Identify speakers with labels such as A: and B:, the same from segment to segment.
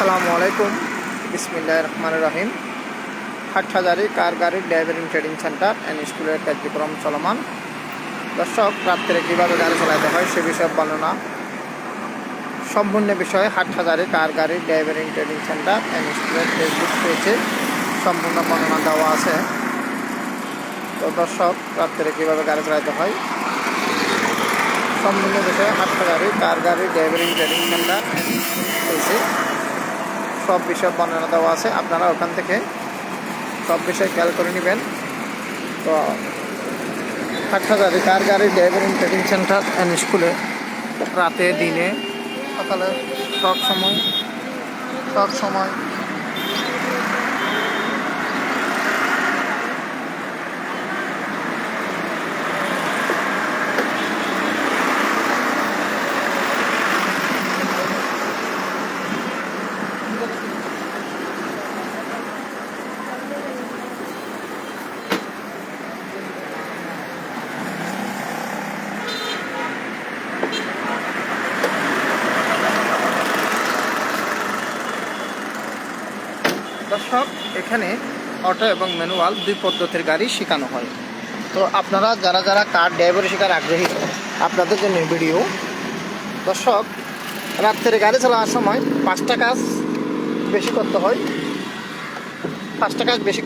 A: আসসালামু আলাইকুম, বিসমিল্লাহির রহমানির রহিম। হাটহাজারী কার গাড়ির ড্রাইভিং ট্রেনিং সেন্টার অ্যান্ড স্কুলের কার্যক্রম চলমান। দর্শক, রাত্রে কীভাবে গাড়ি চালাতে হয় সে বিষয়ে বর্ণনা সম্পূর্ণ বিষয়ে হাটহাজারী কার গাড়ির ড্রাইভিং ট্রেনিং সেন্টার অ্যান্ড স্কুলের ফেসবুক পেজে সম্পূর্ণ বর্ণনা দেওয়া আছে। তো দর্শক, রাত্রে কীভাবে গাড়ি চালাতে হয় সম্পূর্ণ বিষয়ে হাটহাজারী কার গাড়ির ড্রাইভিং ট্রেনিং সেন্টার পেজে সব বিষয়ে বর্ণনা দেওয়া আছে। আপনারা ওখান থেকে সব বিষয় খেয়াল করে নেবেন। তো হাটহাজারী কার গাড়ির ড্রাইভিং ট্রেনিং সেন্টার অ্যান্ড স্কুলে রাতে দিনে সকালে সব সময় দর্শক, এখানে অটো এবং ম্যানুয়াল দুই পদ্ধতির গাড়ি শেখানো হয়। তো আপনারা যারা কার ড্রাইভার শেখার আগ্রহী, আপনাদের জন্য ভিডিও। দর্শক, রাত্রে গাড়ি চালানোর সময় পাঁচটা কাজ বেশি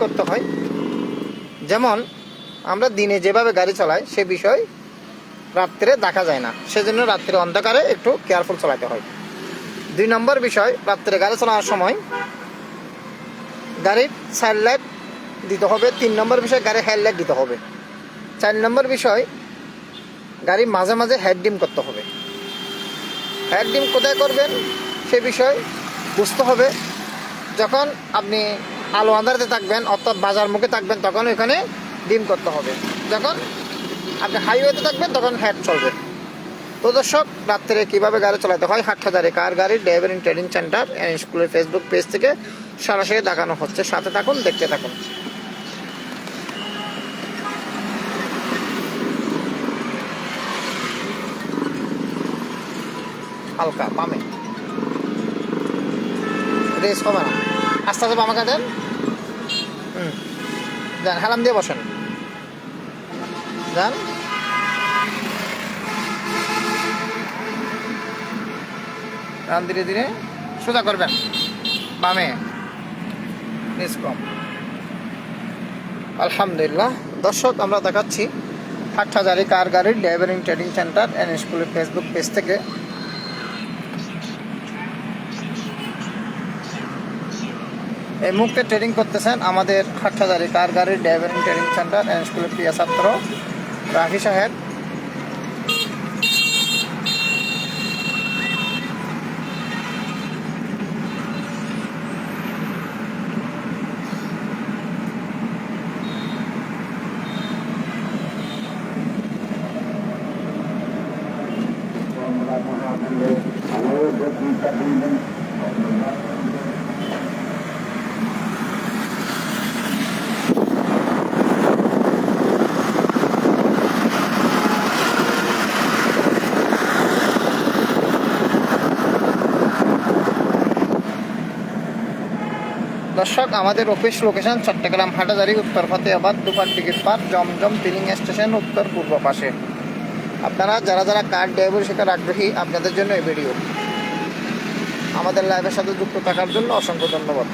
A: করতে হয়। যেমন আমরা দিনে যেভাবে গাড়ি চালাই সে বিষয় রাত্রে দেখা যায় না, সেজন্য রাত্রে অন্ধকারে একটু কেয়ারফুল চালাতে হয়। 2 নম্বর বিষয়, রাত্রে গাড়ি চালানোর সময় গাড়ির সাইড লাইট দিতে হবে। 3 নম্বর বিষয়, গাড়ির হেডলাইট দিতে হবে। 4 নম্বর বিষয়, গাড়ির মাঝে মাঝে হেড ডিম করতে হবে। হেড ডিম কোথায় করবেন সে বিষয় বুঝতে হবে। যখন আপনি আলো আন্ধারতে থাকবেন অর্থাৎ বাজার মুখে থাকবেন তখন ওখানে ডিম করতে হবে। যখন আপনি হাইওয়েতে থাকবেন তখন হেড চলবে। তো দর্শক, রাত্রে কীভাবে গাড়ি চালাতে হয় হাটহাজারী কার গাড়ির ড্রাইভিং ট্রেনিং সেন্টার অ্যান্ড স্কুলের ফেসবুক পেজ থেকে সরাসরি দেখানো হচ্ছে। সাথে থাকুন, দেখতে থাকুন। হালকা বামে রেস হবে না, আস্তে আস্তে বামে কাটেন। যান, হেলাম দিয়ে বসেন, যান। ধীরে ধীরে সোজা করবেন, বামে রেস কম। আলহামদুলিল্লাহ। দর্শক, আমরা দেখাচ্ছি হাটহাজারী কার গাড়ির ড্রাইভিং ট্রেনিং সেন্টার অ্যান্ড স্কুলের ফেসবুক পেজ থেকে। এই মুহূর্তে ট্রেনিং করতেছেন আমাদের হাটহাজারী কার গাড়ির ড্রাইভিং ট্রেনিং সেন্টার অ্যান্ড স্কুলের প্রিয় ছাত্র রাফি সাহেব। দর্শক, আমাদের অফিস লোকেশন চট্টগ্রাম হাটহাজারী, উত্তর ফতেহাবাদ, দুপার টিকিট পার্ক, জমজম ফিলিং স্টেশন, উত্তর পূর্ব পাশে। আপনারা যারা কার ড্রাইভার শেখার আগ্রহী, আপনাদের জন্য এই ভিডিও। আমাদের লাইভের সাথে যুক্ত থাকার জন্য অসংখ্য ধন্যবাদ।